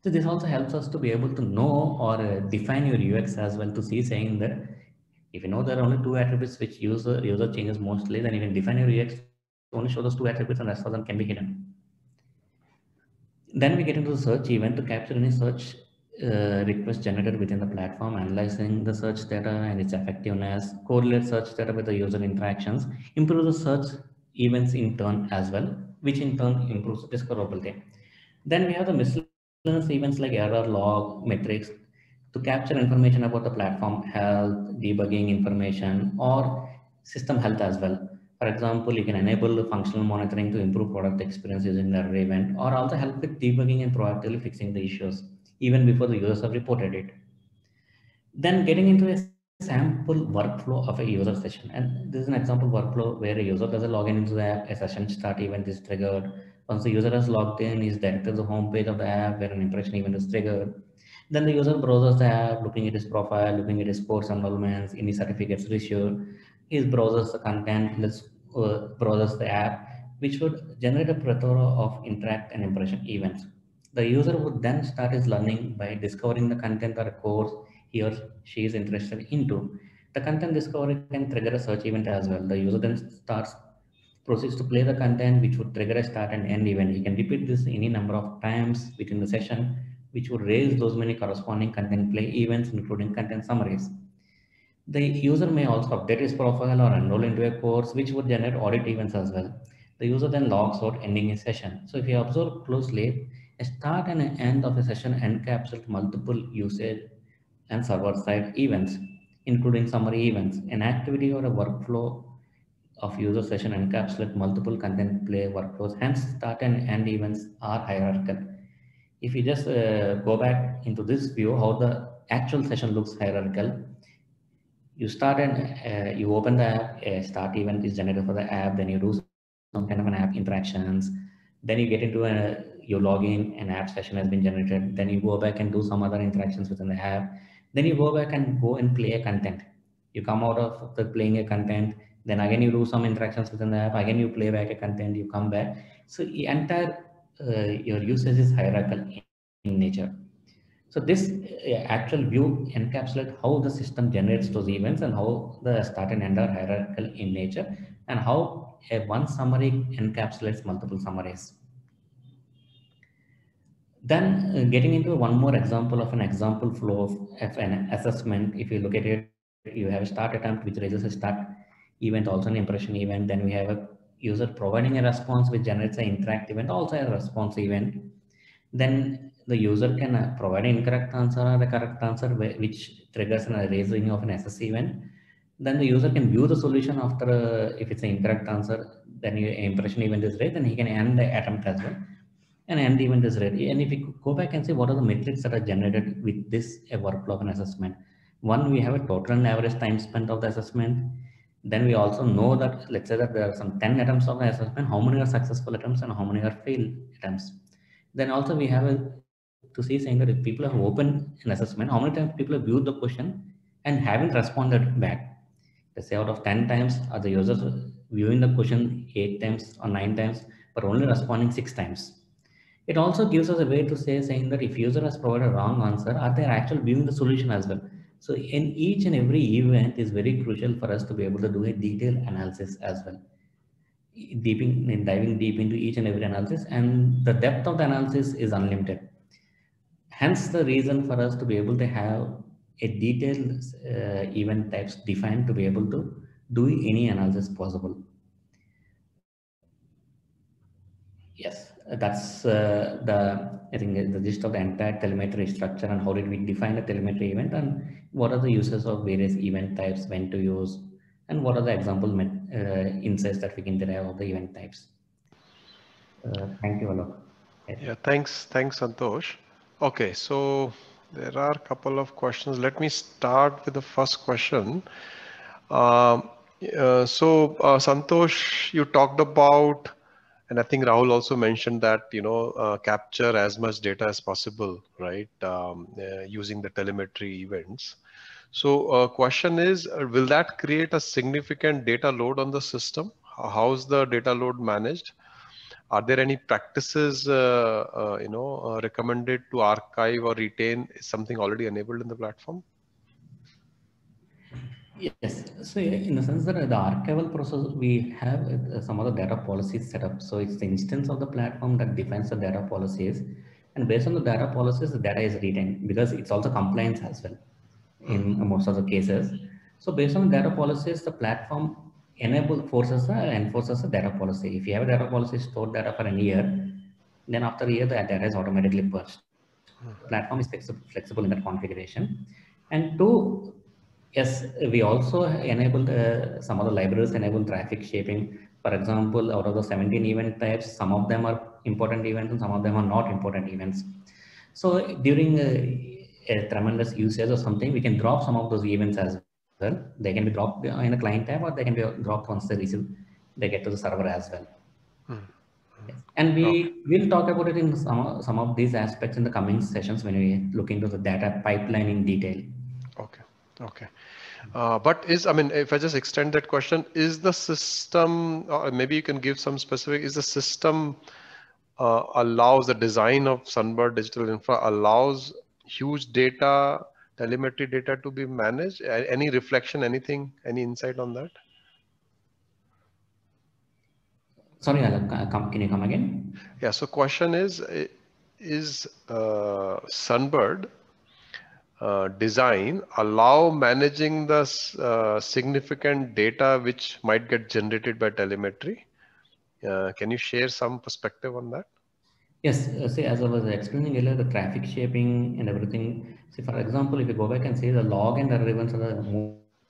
So this also helps us to be able to know or define your UX as well, to see saying that if you know there are only two attributes which user changes mostly, then you can define your UX to only show those two attributes and rest of them can be hidden. Then we get into the search event to capture any search request generated within the platform, analyzing the search data and its effectiveness, correlate search data with the user interactions, improve the search events in turn as well, which in turn improves discoverability. Then we have the miscellaneous events like error log, metrics, to capture information about the platform health, debugging information, or system health as well. For example, you can enable functional monitoring to improve product experience using the error event, or also help with debugging and proactively fixing the issues even before the users have reported it. Then getting into a sample workflow of a user session. And this is an example workflow where a user does a login into the app, a session start event is triggered. Once the user has logged in, he's directed to the home page of the app where an impression event is triggered. Then the user browses the app, looking at his profile, looking at his course enrollments, any certificates issued. He browses the content, browses the app, which would generate a plethora of interact and impression events. The user would then start his learning by discovering the content or a course he or she is interested into. The content discovery can trigger a search event as well. The user then proceeds to play the content, which would trigger a start and end event. He can repeat this any number of times within the session, which would raise those many corresponding content play events, including content summaries. The user may also update his profile or enroll into a course, which would generate audit events as well. The user then logs out, ending a session. So if you observe closely, a start and an end of a session encapsulate multiple usage and server-side events, including summary events. An activity or a workflow of user session encapsulate multiple content play workflows. Hence, start and end events are hierarchical. If you just go back into this view, how the actual session looks hierarchical, you start and you open the app, a start event is generated for the app, then you do some kind of an app interactions, then you get into you log in, an app session has been generated, then you go back and do some other interactions within the app, then you go back and go and play a content. You come out of the playing a content, then again you do some interactions within the app, again you play back a content, you come back. So the entire your usage is hierarchical in nature. So this actual view encapsulates how the system generates those events and how the start and end are hierarchical in nature, and how a one summary encapsulates multiple summaries. Then getting into one more example of an example flow of an assessment. If you look at it, you have a start attempt which raises a start event, also an impression event. Then we have a user providing a response which generates an interact event, also a response event. then the user can provide an incorrect answer or a correct answer, which triggers a raising of an SS event. Then the user can view the solution after, if it's an incorrect answer, then your impression event is raised, then he can end the attempt as well. And end event is ready. And if we go back and say what are the metrics that are generated with this workflow of an assessment, one, we have a total and average time spent of the assessment. Then we also know that, let's say that there are some 10 attempts of the assessment, how many are successful attempts and how many are failed attempts. Then also we have to see saying that if people have opened an assessment, how many times people have viewed the question and haven't responded back. Let's say out of 10 times, are the users viewing the question 8 times or 9 times, but only responding 6 times. It also gives us a way to say, saying that if user has provided a wrong answer, are they actually viewing the solution as well? So in each and every event is very crucial for us to be able to do a detailed analysis as well. Diving deep into each and every analysis, and the depth of the analysis is unlimited. Hence the reason for us to be able to have a detailed event types defined to be able to do any analysis possible. Yes, that's I think the gist of the entire telemetry structure and how did we define a telemetry event and what are the uses of various event types, when to use, and what are the example insights that we can derive of the event types. Thank you, Alok. Yeah, thanks, Santosh. Okay, so there are a couple of questions. Let me start with the first question. Santosh, you talked about, and I think Rahul also mentioned that, capture as much data as possible, right? Using the telemetry events. So question is, will that create a significant data load on the system? How's the data load managed? Are there any practices, recommended to archive or retain something already enabled in the platform? Yes, so in the sense that the archival process, we have some of the data policies set up. So it's the instance of the platform that defines the data policies. And based on the data policies, the data is retained because it's also compliance as well in most of the cases. So based on data policies, the platform enforces the data policy. If you have a data policy stored data for a year, then after a year, the data is automatically purged. The platform is flexible in that configuration. And two, yes, we also enabled some of the libraries enable traffic shaping. For example, out of the 17 event types, some of them are important events and some of them are not important events. So during a tremendous usage or something, we can drop some of those events as well. They can be dropped in a client tab or they can be dropped once they receive, they get to the server as well. Yes. And we will talk about it in some of these aspects in the coming sessions when we look into the data pipeline in detail. Okay. But if I just extend that question, is the system, or maybe you can give some specific, is the system allows the design of Sunbird Digital Infra allows huge data, telemetry data to be managed? Any reflection, anything, any insight on that? Sorry, Alok, can you come again? Yeah, so question is Sunbird design allow managing the significant data which might get generated by telemetry? Can you share some perspective on that? Yes, see, as I was explaining earlier, the traffic shaping and everything. See, for example, if you go back and see the log and error events are the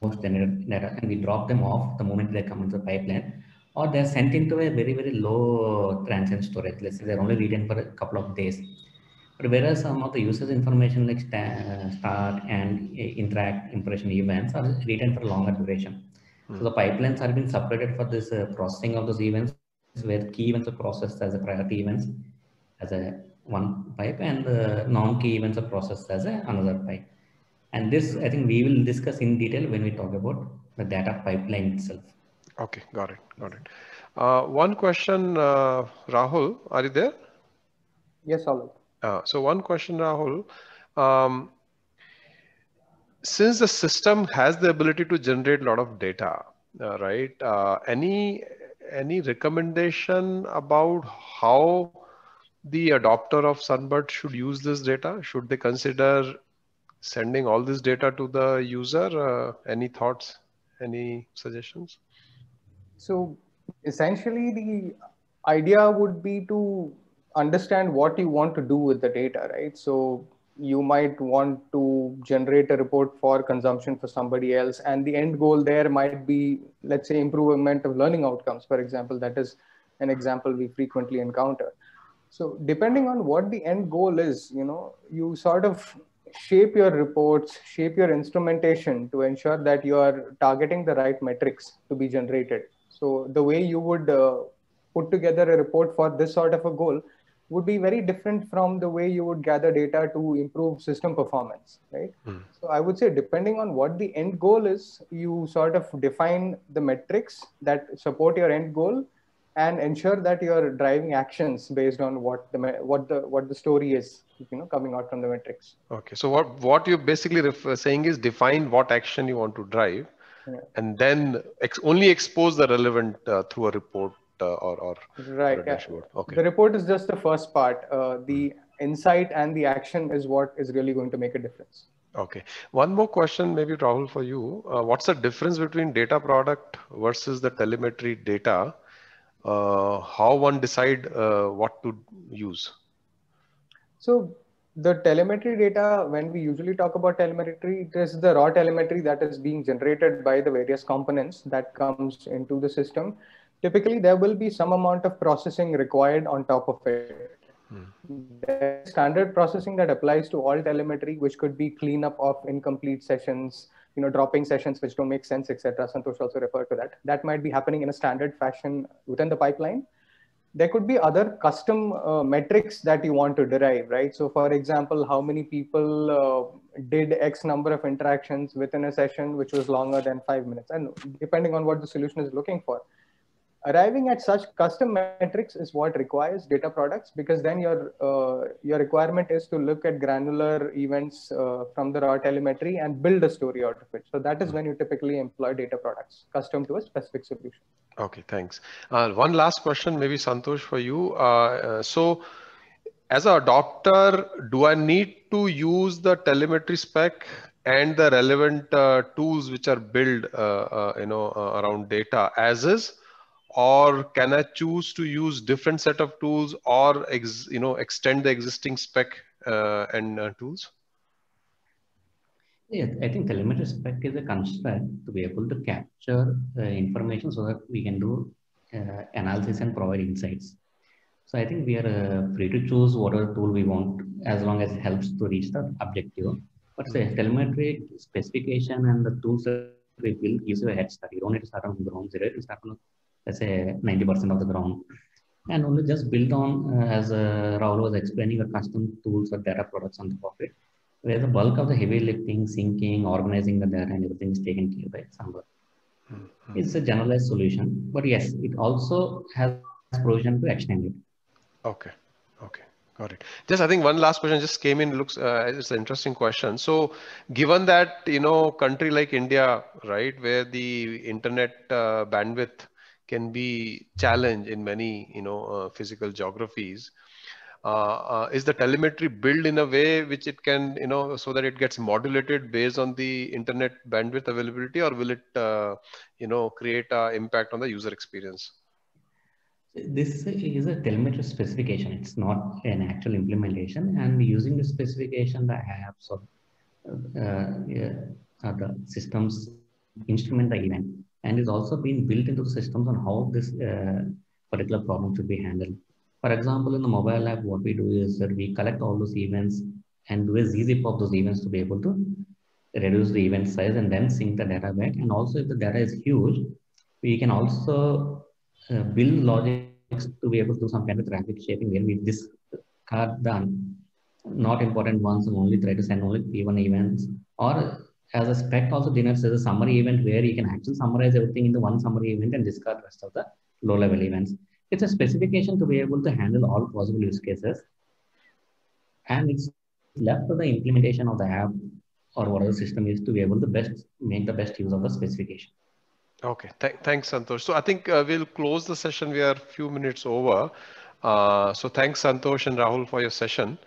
most generated data, and we drop them off the moment they come into the pipeline, or they're sent into a very, very low transient storage. Let's say they're only retained for a couple of days. But whereas some of the users information like start and interact impression events are retained for longer duration. So the pipelines are being separated for this processing of those events, where key events are processed as a priority events as a one pipe, and non-key events are processed as another pipe. And this, I think, we will discuss in detail when we talk about the data pipeline itself. Okay, got it. One question, Rahul, are you there? Yes, Alok. So one question, Rahul. Since the system has the ability to generate a lot of data, right? Any recommendation about how the adopter of Sunbird should use this data? Should they consider sending all this data to the user? Any thoughts? Any suggestions? So essentially, the idea would be to understand what you want to do with the data, right? So you might want to generate a report for consumption for somebody else, and the end goal there might be, let's say, improvement of learning outcomes, for example. That is an example we frequently encounter. So depending on what the end goal is, you sort of shape your reports, shape your instrumentation to ensure that you are targeting the right metrics to be generated. So the way you would put together a report for this sort of a goal would be very different from the way you would gather data to improve system performance, right? So I would say, depending on what the end goal is, you sort of define the metrics that support your end goal and ensure that you're driving actions based on what the story is, coming out from the metrics. Okay, so what you're basically saying is define what action you want to drive, and then only expose the relevant through a report or Right. a dashboard. Okay. The report is just the first part. The insight and the action is what is really going to make a difference. Okay. One more question, maybe Rahul, for you. What's the difference between data product versus the telemetry data? How one decide what to use? So the telemetry data, when we usually talk about telemetry, it is the raw telemetry that is being generated by the various components that comes into the system. Typically, there will be some amount of processing required on top of it. There's standard processing that applies to all telemetry, which could be cleanup of incomplete sessions, dropping sessions which don't make sense, etc. Santhosh also referred to that. That might be happening in a standard fashion within the pipeline. There could be other custom metrics that you want to derive, right? So for example, how many people did X number of interactions within a session, which was longer than 5 minutes. And depending on what the solution is looking for, arriving at such custom metrics is what requires data products, because then your requirement is to look at granular events from the raw telemetry and build a story out of it. So that is when you typically employ data products custom to a specific solution. Okay, thanks. One last question, maybe Santhosh, for you. So as an adopter, do I need to use the telemetry spec and the relevant tools which are built around data as is? Or can I choose to use different set of tools or extend the existing spec and tools? Yeah, I think telemetry spec is a construct to be able to capture information so that we can do analysis and provide insights. So I think we are free to choose whatever tool we want as long as it helps to reach the objective. But say telemetry specification and the tools that we build gives you a head start. You don't need to start on ground zero. You start on, let's say, 90% of the ground. And only just build on, as Rahul was explaining, a custom tools or data products on top of it, where the bulk of the heavy lifting, syncing, organizing the data and everything is taken care by Sunbird. It's a generalized solution, but yes, it also has provision to extend it. Okay. Okay. Got it. Just, I think one last question just came in. Looks, it's an interesting question. So given that, country like India, right, where the internet bandwidth can be challenged in many, physical geographies, is the telemetry built in a way which it can, so that it gets modulated based on the internet bandwidth availability, or will it, create an impact on the user experience? This is a telemetry specification. It's not an actual implementation. And using the specification, the apps or the systems instrument the event, and is also being built into the systems on how this particular problem should be handled. For example, in the mobile app, what we do is that we collect all those events and do a ZZip of those events to be able to reduce the event size and then sync the data back. And also, if the data is huge, we can also build logics to be able to do some kind of traffic shaping where we discard the not important ones and only try to send only P1 events. Or as a spec also denotes as a summary event where you can actually summarize everything into one summary event and discard the rest of the low-level events. It's a specification to be able to handle all possible use cases. And it's left to the implementation of the app or whatever the system is to be able to make the best use of the specification. Okay, thanks, Santhosh. So I think we'll close the session. We are a few minutes over. So thanks, Santhosh and Rahul, for your session.